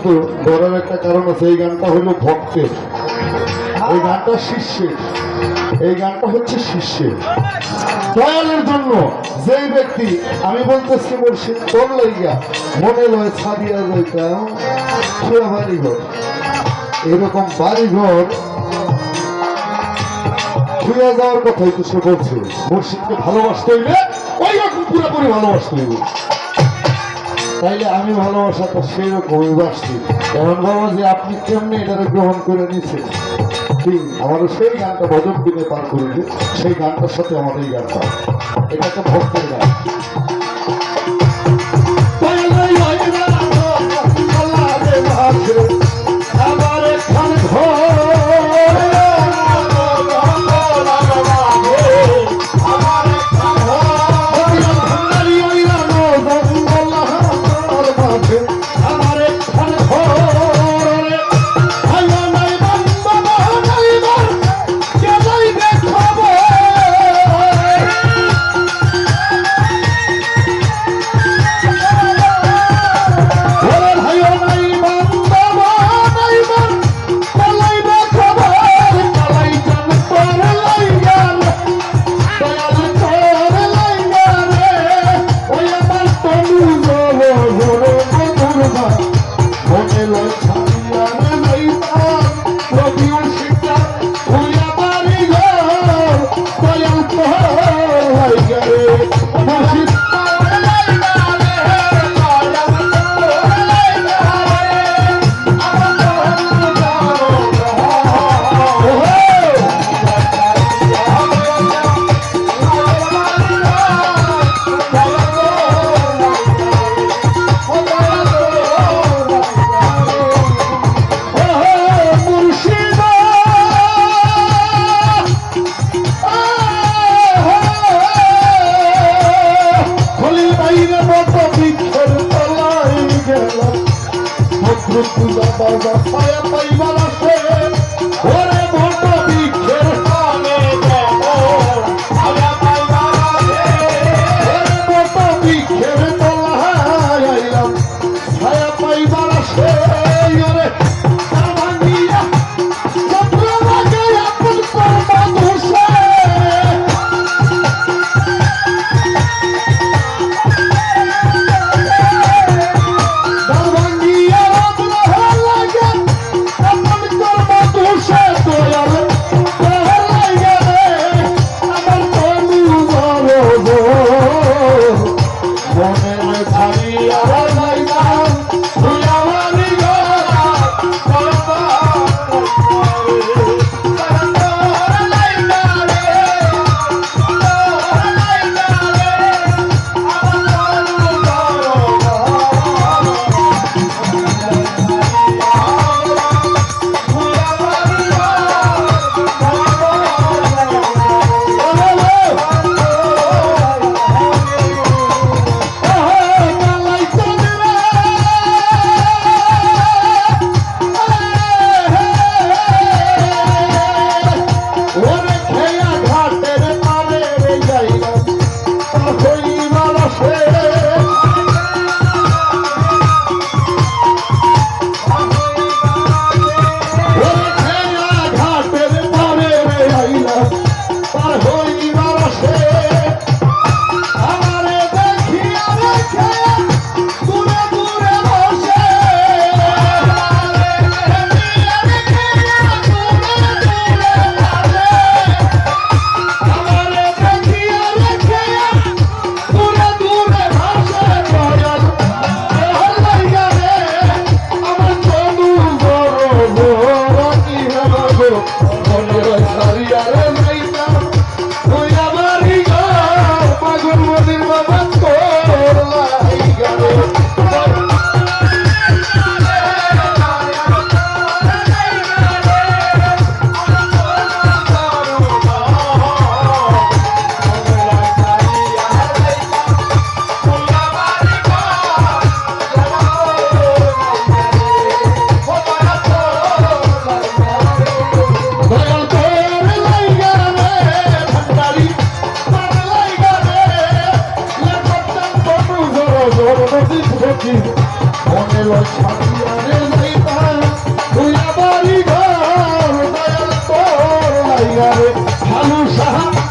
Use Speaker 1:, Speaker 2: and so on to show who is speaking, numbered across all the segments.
Speaker 1: কিন্তু ধরার একটা কারণ আছে। এই গানটা হলো ভক্তের, এই গানটা শিষ্যের, এই গানটা হচ্ছে শিষ্যের দয়ালের জন্য। যেই ব্যক্তি আমি বলতেছি মুর্শিদ তোর লাইগা মনে লয় ছাড়িয়া যাইতাম পুরা বাড়িঘর, এরকম বাড়িঘর ছুঁয়া যাওয়ার কথাই তো সে বলছে। মুর্শিদকে ভালোবাসতে হইলে ওই রকম পুরোপুরি ভালোবাসতে হইবে। তাইলে আমি ভালোবাসাটা সেই রকমই বাসছি। এমন বাবা যে আপনি কেমনি এটাকে গ্রহণ করে নিছেন, আমারও সেই গানটা ভজন দিনে পার করে দিয়ে সেই গানটার সাথে আমার এই গানটা, এটা একটা ভক্তের গান। আমার এখানে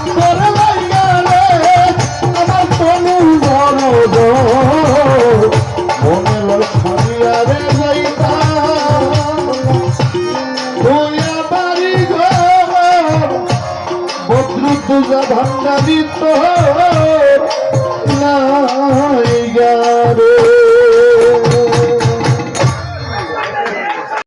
Speaker 1: তোরে লাইগা রে আমার তনু বড় মনে লয় ছাড়িয়া রে যাইতা তুই আমারি ঘর বদ্রু তুজা ভাঙ্গা দিত